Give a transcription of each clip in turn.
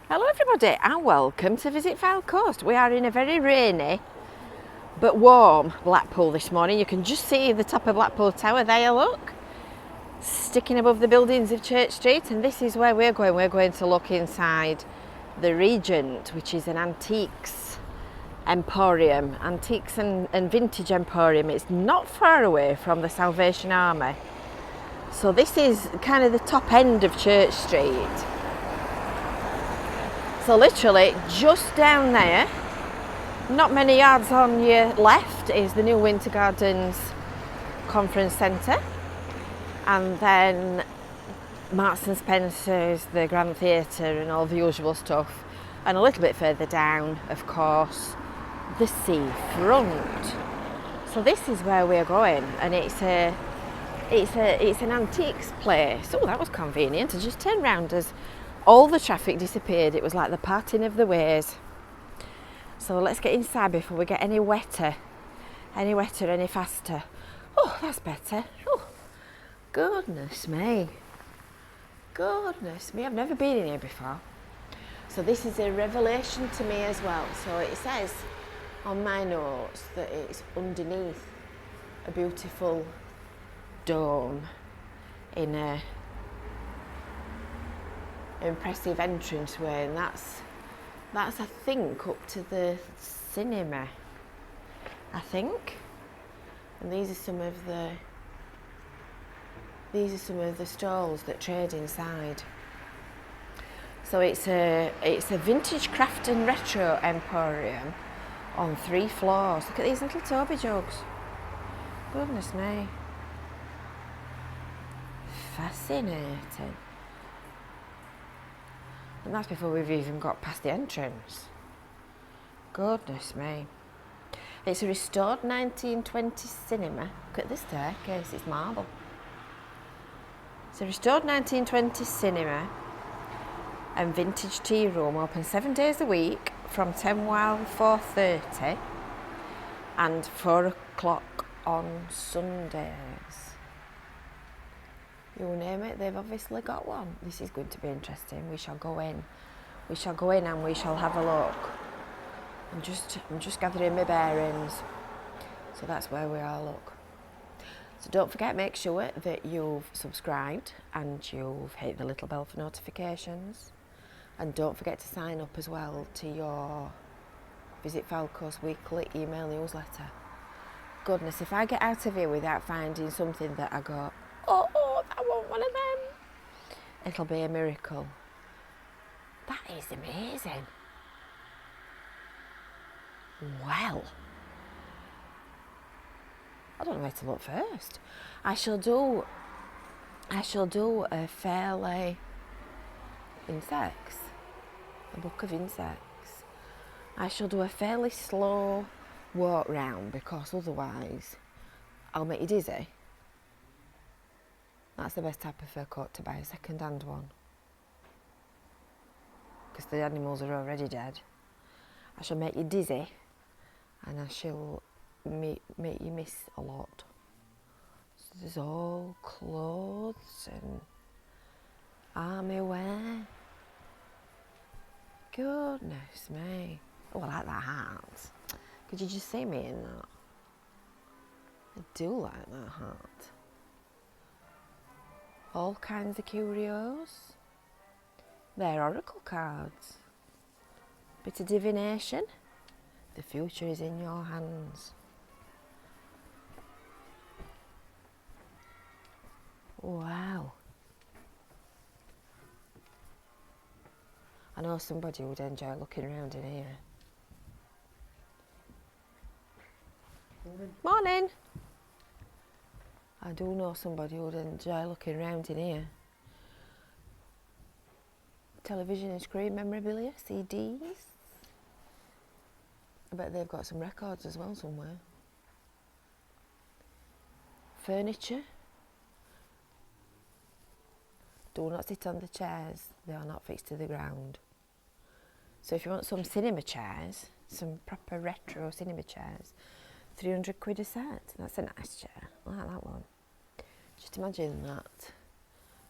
Hello everybody and welcome to Visit Fylde Coast. We are in a very rainy but warm Blackpool this morning. You can just see the top of Blackpool Tower there, look, sticking above the buildings of Church Street, and this is where we're going. We're going to look inside the Regent, which is an antiques emporium, antiques and vintage emporium. It's not far away from the Salvation Army. So this is kind of the top end of Church Street. So literally just down there, not many yards on your left, is the new Winter Gardens Conference Centre, and then Marks and Spencer's, the Grand Theatre and all the usual stuff, and a little bit further down, of course, the seafront. So this is where we're going, and it's an antiques place. Oh, that was convenient. I just turned round as all the traffic disappeared. It was like the parting of the ways. So let's get inside before we get any wetter, any faster. Oh, that's better. Oh, goodness me. Goodness me, I've never been in here before. So this is a revelation to me as well. So it says on my notes that it's underneath a beautiful dome in a impressive entranceway, and that's I think up to the cinema, I think. And these are some of the stalls that trade inside. So it's a vintage craft and retro emporium on 3 floors. Look at these little Toby jugs. Goodness me. Fascinating. And that's before we've even got past the entrance. Goodness me. It's a restored 1920 cinema. Look at this staircase, it's marble. It's a restored 1920 cinema and vintage tea room, open 7 days a week from 10 while 4:30 and 4 o'clock on Sundays. You name it, they've obviously got one. This is going to be interesting. We shall go in. We shall go in and we shall have a look. I'm just gathering my bearings. So that's where we are, look. So don't forget, make sure that you've subscribed and you've hit the little bell for notifications. And don't forget to sign up as well to your Visit Fylde Coast weekly email newsletter. Goodness, if I get out of here without finding something that I go, oh, I want one of them, it'll be a miracle. That is amazing. Well, I don't know where to look first. I shall do a fairly insects, a book of insects. I shall do a fairly slow walk round because otherwise I'll make you dizzy. That's the best type of fur coat to buy, a second-hand one, because the animals are already dead. I shall make you dizzy, and I shall make you miss a lot. So there's all clothes and army wear. Goodness me. Oh, I like that hat. Could you just see me in that? I do like that hat. All kinds of curios. They're oracle cards. Bit of divination. The future is in your hands. Wow. I know somebody would enjoy looking around in here. Morning. I do know somebody who would enjoy looking around in here. Television and screen memorabilia, CDs. I bet they've got some records as well somewhere. Furniture. Do not sit on the chairs, they are not fixed to the ground. So if you want some cinema chairs, some proper retro cinema chairs, 300 quid a set. That's a nice chair. I like that one. Just imagine that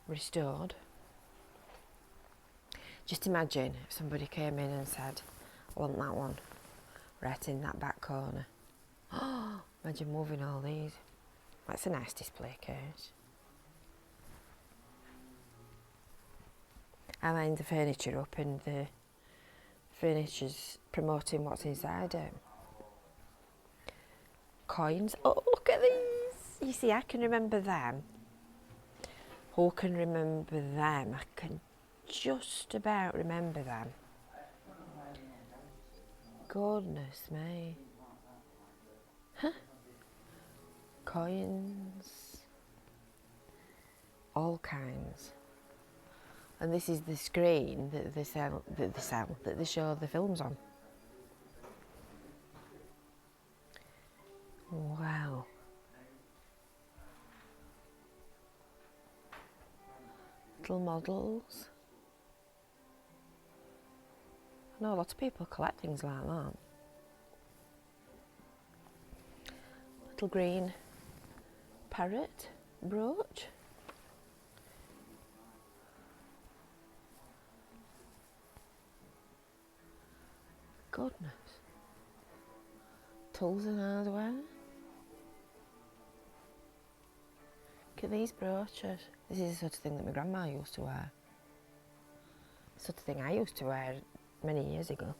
restored. Just imagine if somebody came in and said, I want that one, right in that back corner. Oh, imagine moving all these. That's a nice display case. I line the furniture up and the furniture's promoting what's inside it. Coins. Oh, look at these. You see, I can remember them. Who can remember them? I can just about remember them. Goodness me. Huh? Coins. All kinds. And this is the screen that they show the films on. Wow. Little models. I know a lot of people collect things like that. Little green parrot brooch. Goodness. Tools and hardware. Look at these brooches. This is the sort of thing that my grandma used to wear. The sort of thing I used to wear many years ago.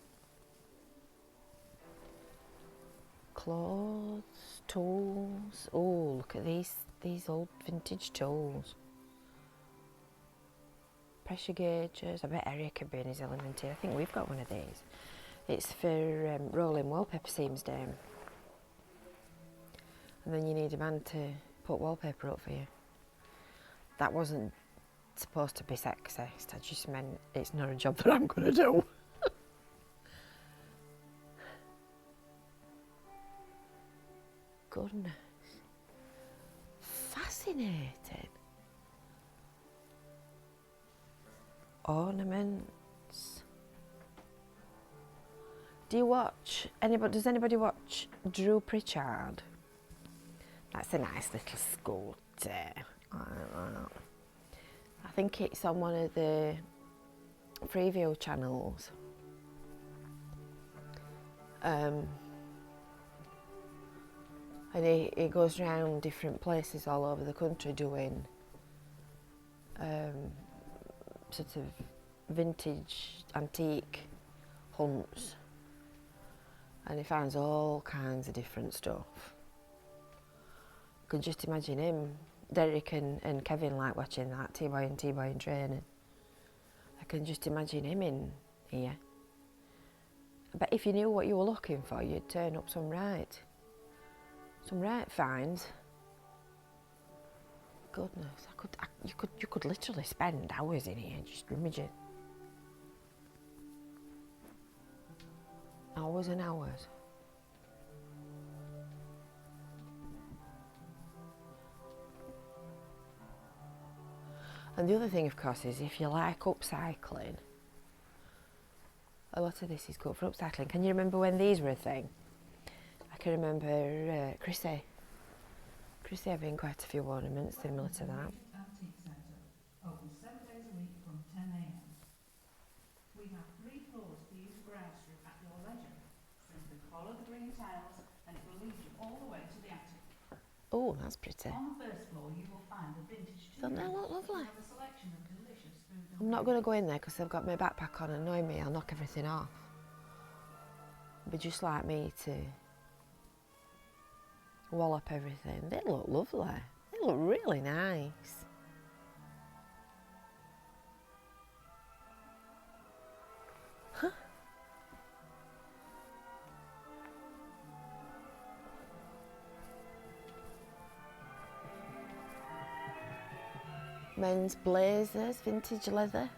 Clothes, tools. Oh, look at these old vintage tools. Pressure gauges. I bet Eric could be in his element here. I think we've got one of these. It's for rolling wallpaper seams down. And then you need a man to put wallpaper up for you. That wasn't supposed to be sexist. I just meant it's not a job that I'm going to do. Goodness. Fascinating. Ornaments. Does anybody watch Drew Pritchard? That's a nice little scooter. I think it's on one of the Freeview channels. And he goes around different places all over the country doing sort of vintage antique hunts, and he finds all kinds of different stuff. I could just imagine him, Derek and Kevin like watching that, T-Boy and training. I can just imagine him in here. But if you knew what you were looking for, you'd turn up some right finds. Goodness, you could literally spend hours in here just rummaging. Hours and hours. And the other thing, of course, is if you like upcycling, a lot of this is good for upcycling. Can you remember when these were a thing? I can remember Chrissy having quite a few ornaments similar to that. Regent Antiques Centre, open 7 days a week from 10 a.m. We have 3 floors for you to browse through at your leisure. Simply follow the green tiles and it will lead you all the way to the attic. Oh, that's pretty. On the first floor you will find the vintage Don't they look lovely? have a selection of delicious food and I'm not going to go in there because I've got my backpack on and knowing me, I'll knock everything off. It'd be just like me to wallop everything. They look lovely. They look really nice. Huh. Men's blazers, vintage leather.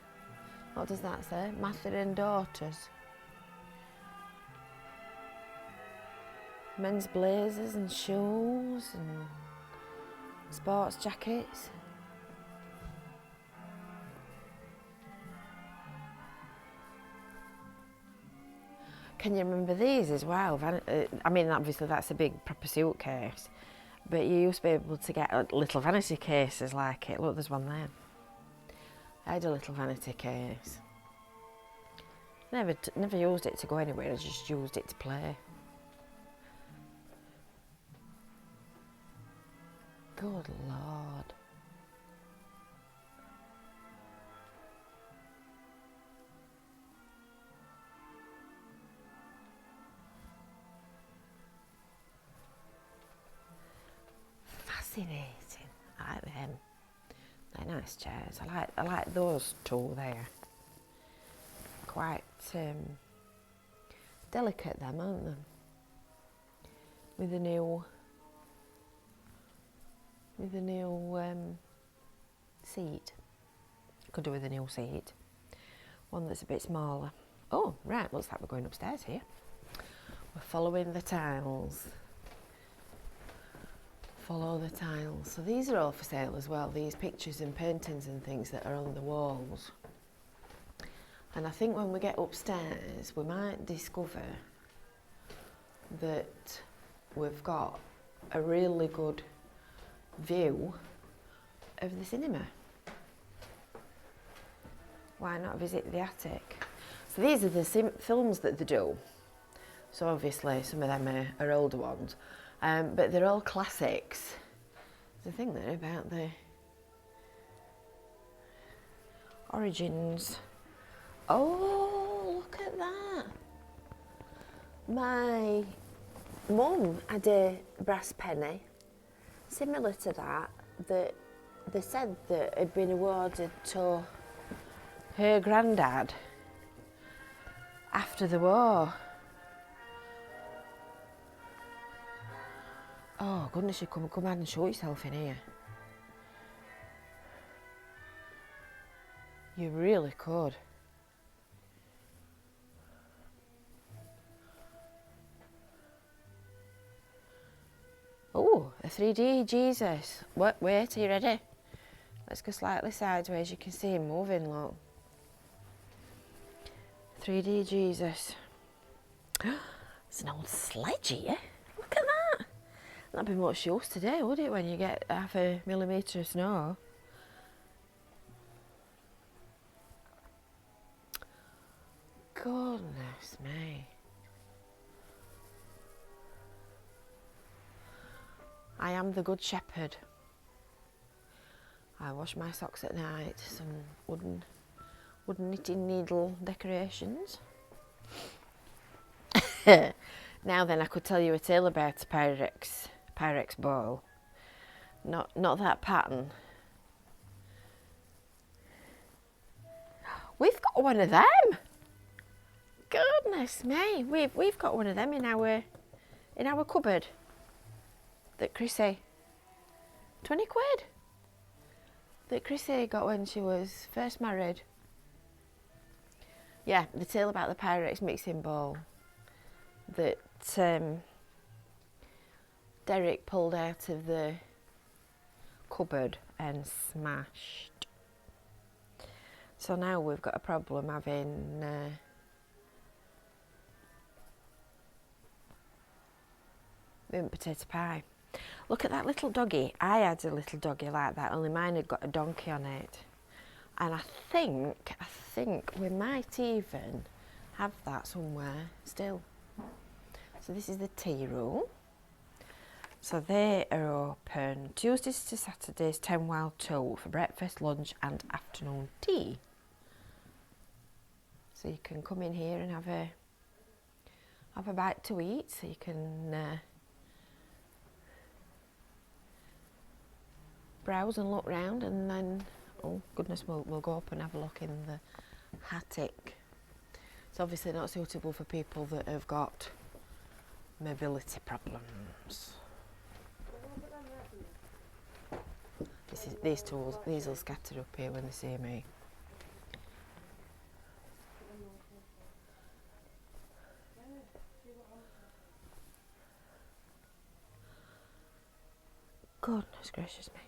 What does that say? Mather and daughters. Men's blazers and shoes and sports jackets. Can you remember these as well? I mean, obviously that's a big proper suitcase, but you used to be able to get little vanity cases like it. Look, there's one there. I had a little vanity case. Never used it to go anywhere, I just used it to play. Good Lord. Fascinating. I like them. They're nice chairs. I like those two there. Quite delicate them, aren't they? With the new seat. Could do with a new seat. One that's a bit smaller. Oh, right, looks like we're going upstairs here. We're following the tiles. Follow the tiles. So these are all for sale as well, these pictures and paintings and things that are on the walls. And I think when we get upstairs, we might discover that we've got a really good view of the cinema. Why not visit the attic? So these are the films that they do. So obviously some of them are older ones, but they're all classics. There's a thing there about the origins. Oh, look at that. My mum had a brass penny similar to that they said that had been awarded to her granddad after the war. Oh goodness, you come out and show yourself in here. You really could. Oh, a 3D Jesus. Wait, are you ready? Let's go slightly sideways. You can see him moving, look. 3D Jesus. It's an old sledge here. Look at that. That'd be much use today, would it, when you get 0.5 millimetre of snow? Goodness me. I am the Good Shepherd. I wash my socks at night. Some wooden knitting needle decorations. Now then, I could tell you a tale about a Pyrex bowl. Not that pattern. We've got one of them. Goodness me, we've got one of them in our cupboard. That Chrissy, 20 quid. That Chrissy got when she was first married. Yeah, the tale about the Pyrex mixing bowl that Derek pulled out of the cupboard and smashed. So now we've got a problem having potato pie. Look at that little doggy. I had a little doggy like that, only mine had got a donkey on it. And I think we might even have that somewhere still. So this is the tea room. So they are open Tuesdays to Saturdays 10 while 2 for breakfast, lunch and afternoon tea. So you can come in here and have a bite to eat. So you can browse and look round, and then, oh goodness, we'll go up and have a look in the attic. It's obviously not suitable for people that have got mobility problems. These will scatter up here when they see me. Goodness gracious me.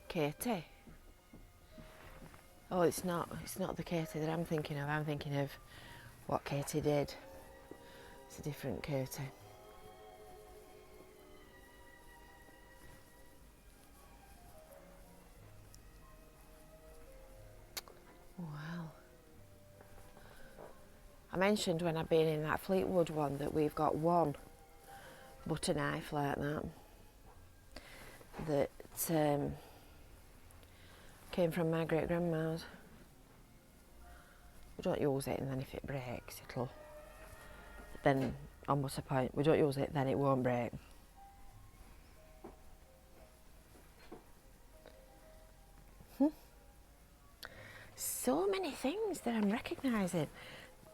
Katie. Oh, it's not the Katie that I'm thinking of. I'm thinking of what Katie did. This a different curtain. Wow. I mentioned when I've been in that Fleetwood one that we've got one butter knife like that came from my great grandma's. We don't use it, and then if it breaks, then on what's the point? We don't use it, then it won't break. So many things that I'm recognising.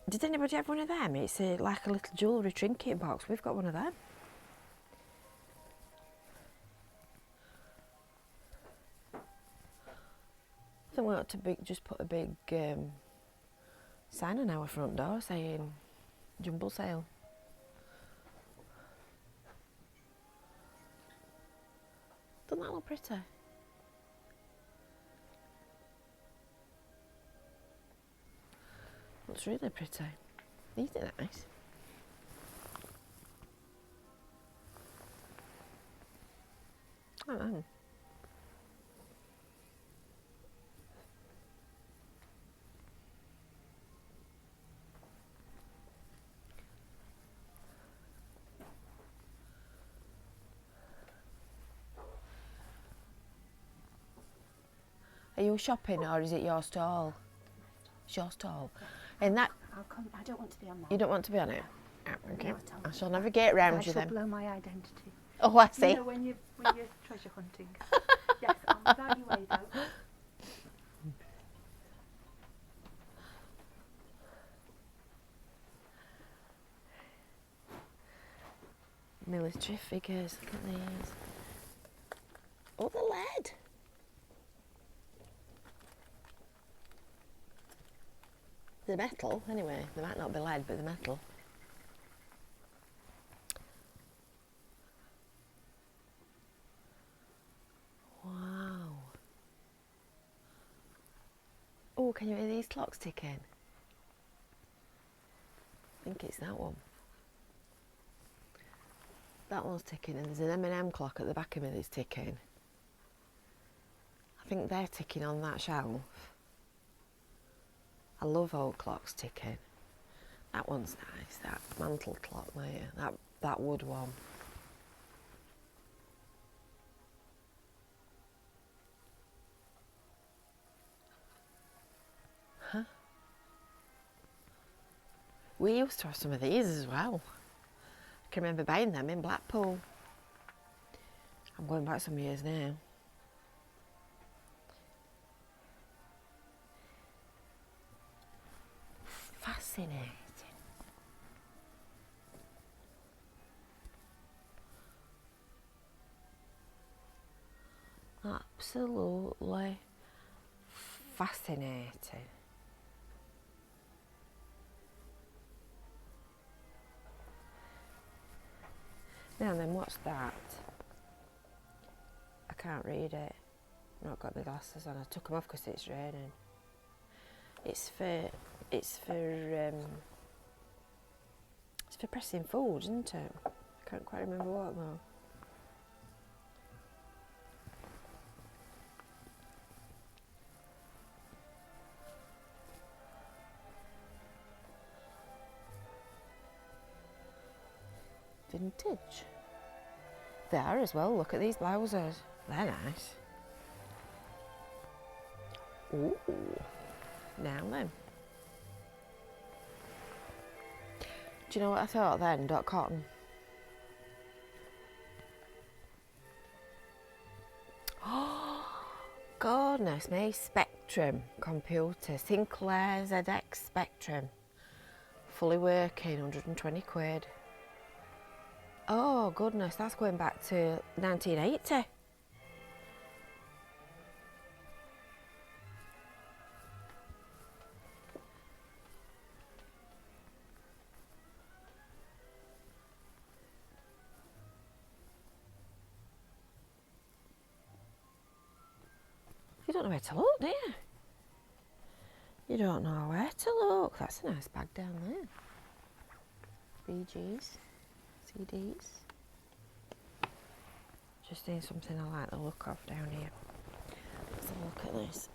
Did anybody have one of them? It's like a little jewellery trinket box. We've got one of them. I think we ought to just put a big sign on our front door saying jumble sale. Doesn't that look pretty? Looks really pretty. Isn't it nice? I don't know. Are you shopping or is it your stall? It's your stall. And that I'll come. I don't want to be on that. you don't want to be on it? No. Okay. Not on I shall navigate round I you shall then. blow my identity. Oh, I see. You know, when you're treasure hunting. Yes, without your way though. Military figures, look at these. Oh, the lead. The metal, anyway. They might not be lead, but the metal. Wow. Oh, can you hear these clocks ticking? I think it's that one. That one's ticking, and there's an M&M clock at the back of me that's ticking. I think they're ticking on that shelf. I love old clocks ticking. That one's nice, that mantle clock there, that wood one. Huh? We used to have some of these as well. I can remember buying them in Blackpool. I'm going back some years now. Fascinating. Absolutely fascinating. Now then, what's that? I can't read it. I've not got my glasses on. I took them off because it's raining. It's for pressing food, isn't it? I can't quite remember what though. Vintage. They are as well. Look at these blouses. They're nice. Ooh. Now then. Do you know what I thought then? .cotton. Oh, goodness me. Spectrum computer. Sinclair ZX Spectrum. Fully working, 120 quid. Oh goodness, that's going back to 1980. You don't know where to look, do you? You don't know where to look. That's a nice bag down there. BGs, CDs. Just seeing something I like the look of down here. Let's have a look at this.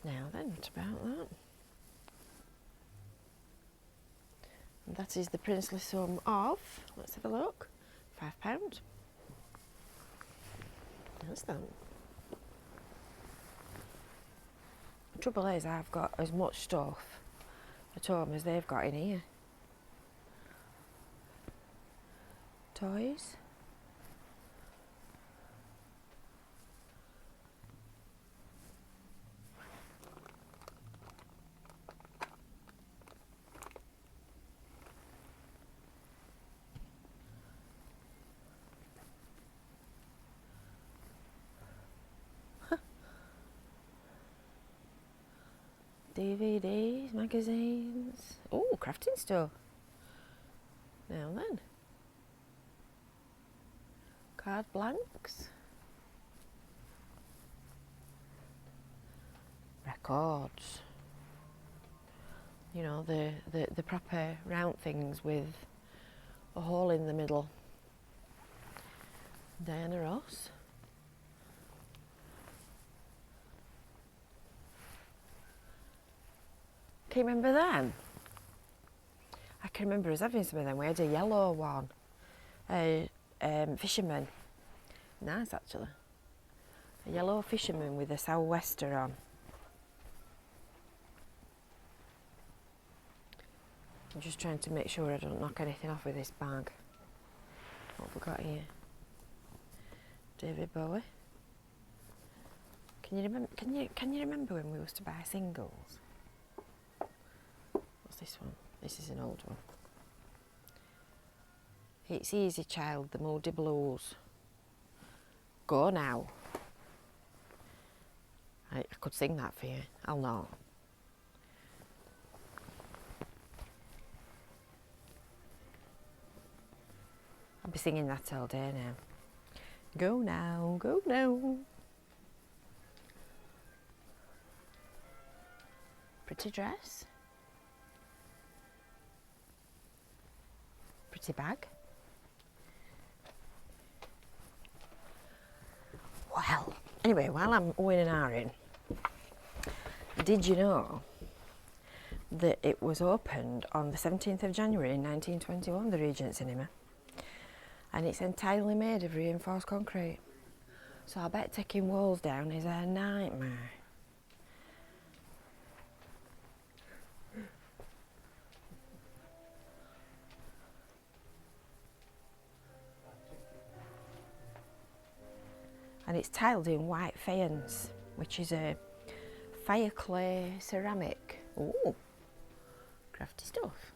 Now then, what about that? And that is the princely sum of, let's have a look, £5. That's that. The trouble is I've got as much stuff at home as they've got in here. Toys. DVDs, magazines. Oh, crafting stuff. Now then. Card blanks. Records. You know, the proper round things with a hole in the middle. Diana Ross. Can you remember them? I can remember us having some of them. We had a yellow one, a fisherman. Nice actually. A yellow fisherman with a sou'wester on. I'm just trying to make sure I don't knock anything off with this bag. What have we got here? David Bowie. Can you remember when we used to buy singles? What's this one? This is an old one. It's Easy Child, the Moody Blues. Go now. I could sing that for you. I'll not. I'll be singing that all day now. Go now, go now. Pretty dress. Pretty bag. Well, anyway, while I'm oohing and ahhing, did you know that it was opened on the 17th of January in 1921, the Regent Cinema? And it's entirely made of reinforced concrete. So I bet taking walls down is a nightmare. And it's tiled in white faience, which is a fire clay ceramic. Ooh, crafty stuff.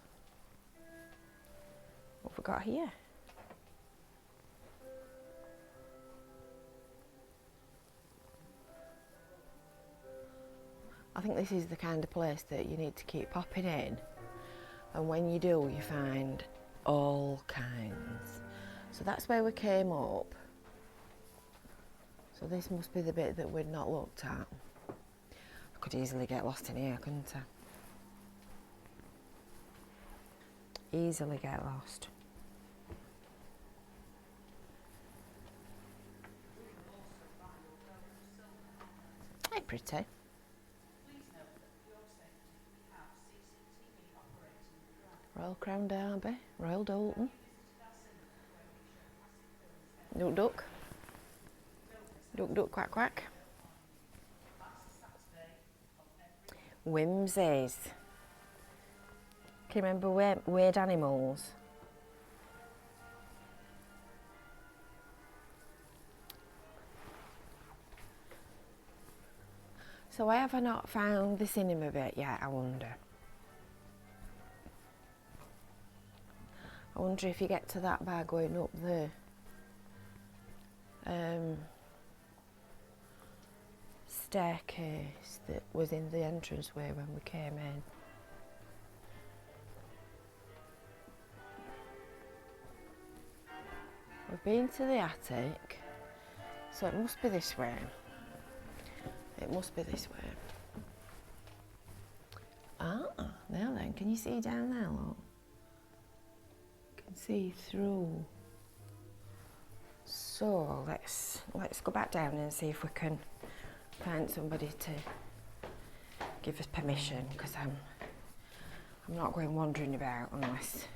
What have we got here? I think this is the kind of place that you need to keep popping in, and when you do, you find all kinds. So that's where we came up. So this must be the bit that we'd not looked at. I could easily get lost in here, couldn't I? Easily get lost. Hey, pretty. Royal Crown Derby, Royal Dalton. Duck duck. Duck duck quack quack. Whimsies. Can you remember Weird Animals? So why have I not found the cinema bit yet, I wonder? I wonder if you get to that by going up the staircase that was in the entranceway when we came in. We've been to the attic, so it must be this way. It must be this way. Ah, now then, Can you see down there, look? You can see through. So let's go back down and see if we can find somebody to give us permission, because I'm not going wandering about unless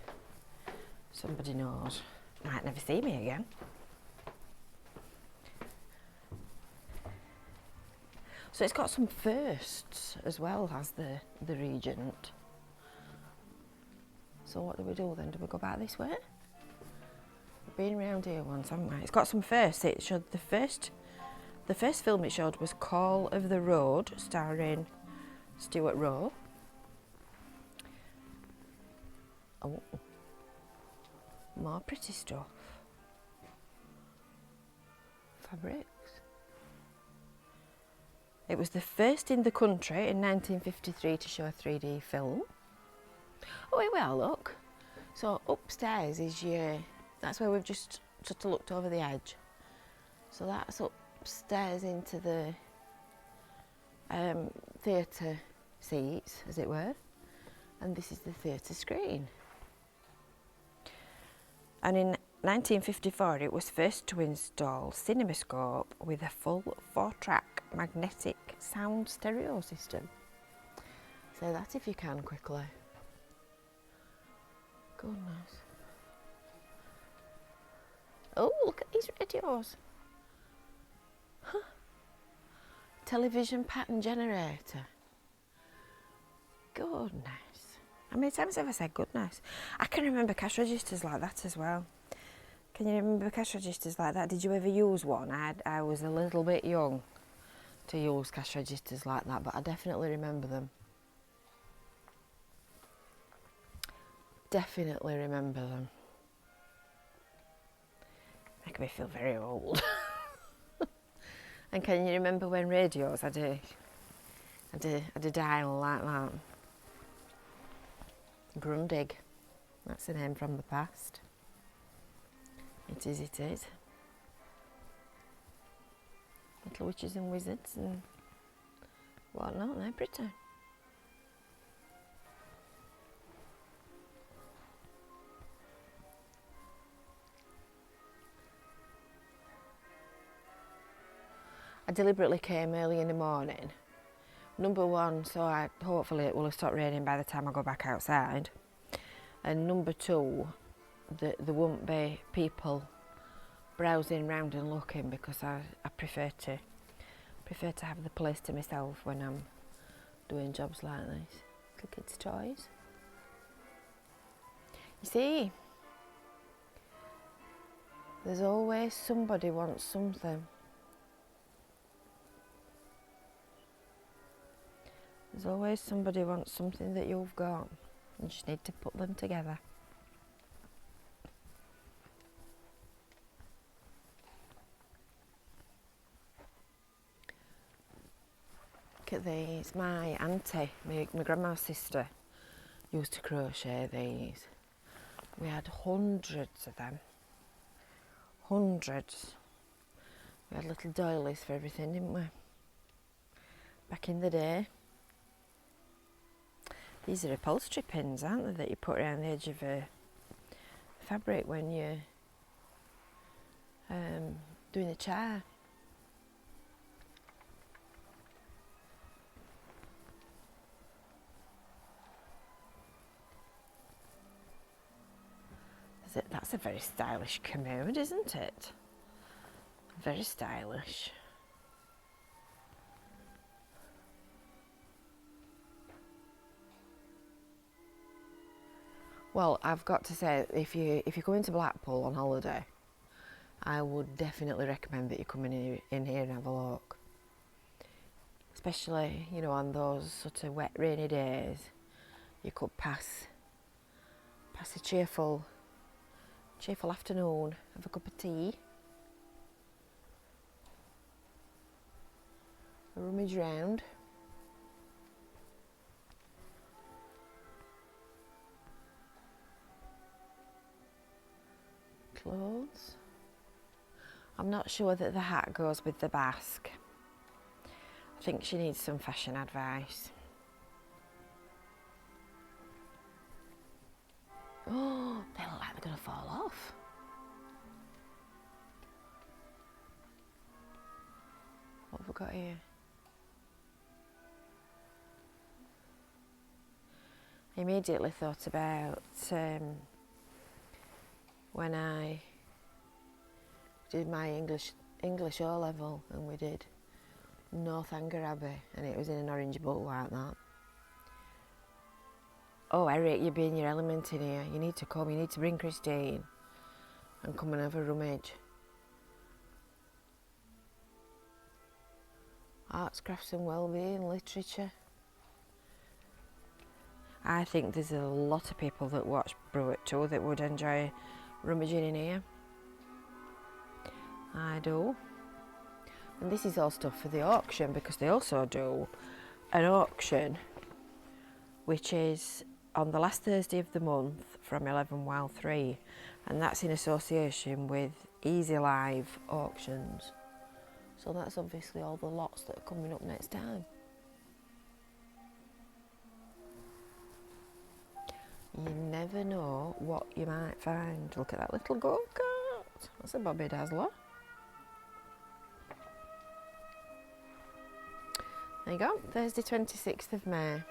somebody knows. Might never see me again. So it's got some firsts as well as the Regent. So what do we do then? Do we go back this way? We've been around here once, haven't we? It's got some firsts. It showed the first film it showed was Call of the Road, starring Stuart Rowe. Oh, more pretty stuff. Fabrics. It was the first in the country in 1953 to show a 3D film. Oh, here we are, look. So upstairs is that's where we've just sort of looked over the edge. So that's upstairs into the theatre seats, as it were. And this is the theatre screen. And in 1954, it was first to install CinemaScope with a full 4-track magnetic sound stereo system. Say that if you can quickly. Goodness. Oh, look at these radios. Huh. Television pattern generator. Goodness. How many times have I said goodness? I can remember cash registers like that as well. Can you remember cash registers like that? Did you ever use one? I was a little bit young to use cash registers like that, but I definitely remember them. Definitely remember them. Making me feel very old. And can you remember when radios had a dial like that? Grundig. That's a name from the past. It is, it is. Little witches and wizards and whatnot, they're pretty. I deliberately came early in the morning. Number one, so hopefully it will have stopped raining by the time I go back outside. And number two, there won't be people browsing around and looking, because I prefer to have the place to myself when I'm doing jobs like this. Little kids' toys. You see, there's always somebody wants something. There's always somebody wants something that you've got. You just need to put them together. Look at these. My auntie, my grandma's sister, used to crochet these. We had hundreds of them. Hundreds. We had little doilies for everything, didn't we? Back in the day. These are upholstery pins, aren't they, that you put around the edge of a fabric when you're doing the chair. That's a very stylish commode, isn't it? Very stylish. Well, I've got to say, if you go into Blackpool on holiday, I would definitely recommend that you come in here and have a look. Especially, you know, on those sort of wet, rainy days, you could pass a cheerful afternoon, have a cup of tea, a rummage round. Clothes. I'm not sure that the hat goes with the basque. I think she needs some fashion advice. Oh, they look like they're going to fall off. What have we got here? I immediately thought about when I did my English O level, and we did Northanger Abbey, and it was in an orange book like that. Oh, Eric, you're being your element in here. You need to come. You need to bring Christine and come and have a rummage. Arts, crafts and wellbeing, literature. I think there's a lot of people that watch Brew too that would enjoy rummaging in here. I do. And this is all stuff for the auction, because they also do an auction which is on the last Thursday of the month from 11 while 3, and that's in association with Easy Live Auctions. So that's obviously all the lots that are coming up next time. You never know what you might find. Look at that little go-kart. That's a Bobby Dazzler. There you go, Thursday 26th of May.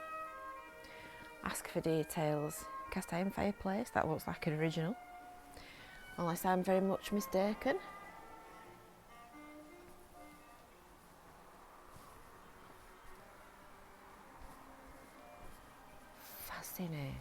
Ask for details. Cast iron fireplace, that looks like an original. Unless I'm very much mistaken. Fascinating.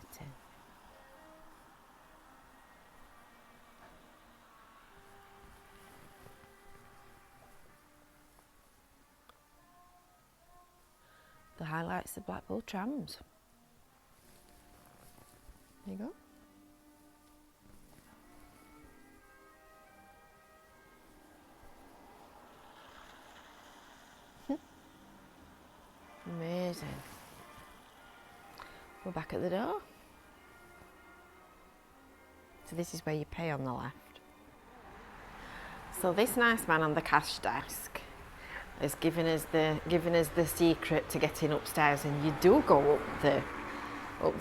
The highlights of Blackpool trams. There you go. Amazing. We're back at the door. So this is where you pay on the left. So this nice man on the cash desk has given us the secret to getting upstairs, and you do go up the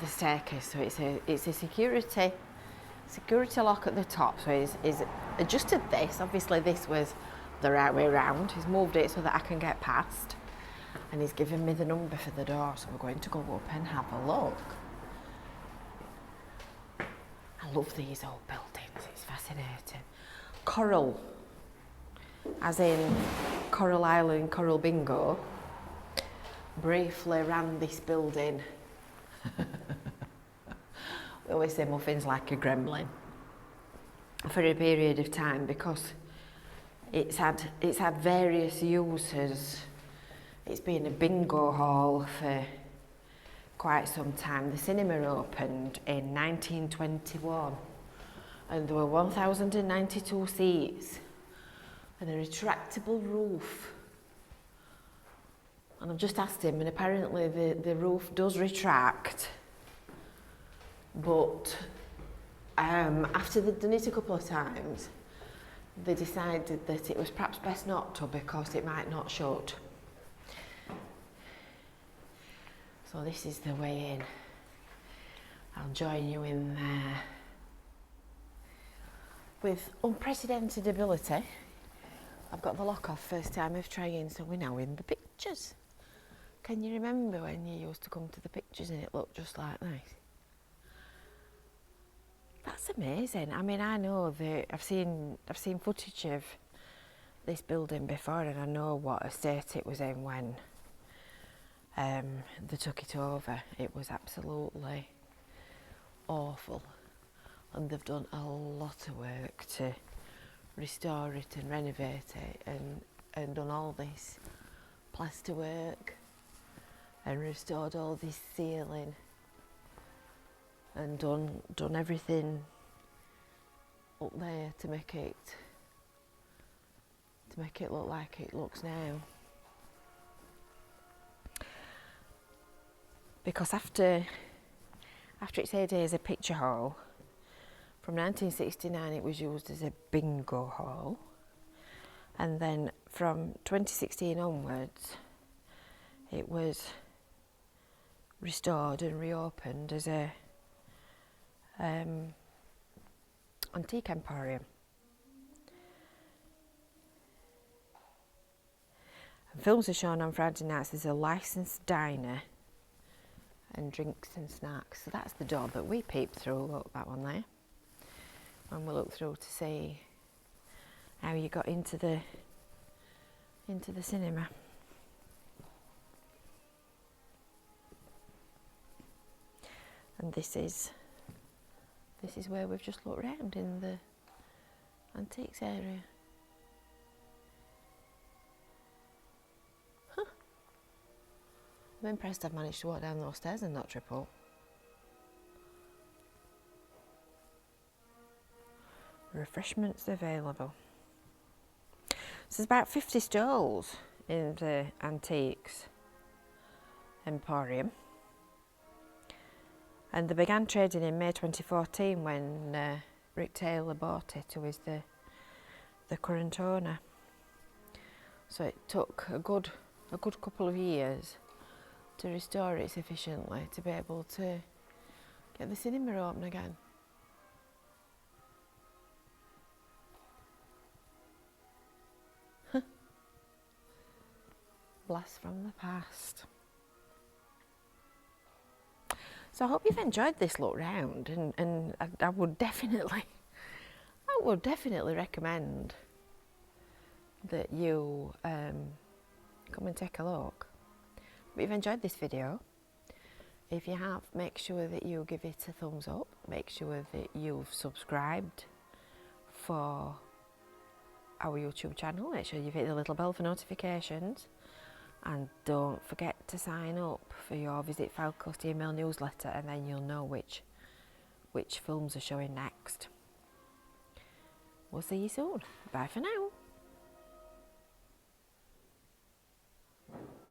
staircase. So it's a security lock at the top. So he's adjusted this. Obviously this was the right way round. He's moved it so that I can get past, and he's given me the number for the door. So we're going to go up and have a look. I love these old buildings. It's fascinating. Coral, as in Coral Island, Coral Bingo, briefly ran this building. We always say muffins like a gremlin, for a period of time, because it's had various uses. It's been a bingo hall for quite some time. The cinema opened in 1921, and there were 1,092 seats and a retractable roof. And I've just asked him, and apparently the roof does retract, but after they'd done it a couple of times, they decided that it was perhaps best not to, because it might not shut. So this is the way in. I'll join you in there. With unprecedented ability, I've got the lock off first time of trying, so we're now in the pictures. Can you remember when you used to come to the pictures and it looked just like this? That's amazing. I mean, I know that I've seen footage of this building before, and I know what a state it was in when they took it over. It was absolutely awful, and they've done a lot of work to restore it and renovate it, and done all this plaster work and restored all this ceiling and done everything up there to make it look like it looks now. Because after its heyday as a picture hall, from 1969 it was used as a bingo hall, and then from 2016 onwards it was restored and reopened as a antique emporium. And films are shown on Friday nights. There's a licensed diner and drinks and snacks. So that's the door that we peeped through. Look, that one there. And we'll look through to see how you got into the cinema. And this is where we've just looked around in the antiques area. Huh. I'm impressed I've managed to walk down those stairs and not trip up. Refreshments available. So there's about 50 stalls in the antiques emporium. And they began trading in May 2014 when Rick Taylor bought it, who is the current owner. So it took a good couple of years to restore it sufficiently to be able to get the cinema open again. Blast from the past. So I hope you've enjoyed this look round, and I would definitely recommend that you come and take a look. If you've enjoyed this video, if you have, make sure that you give it a thumbs up, make sure that you've subscribed for our YouTube channel, make sure you've hit the little bell for notifications. And don't forget to sign up for your Visit Fylde Coast email newsletter, and then you'll know which films are showing next. We'll see you soon. Bye for now.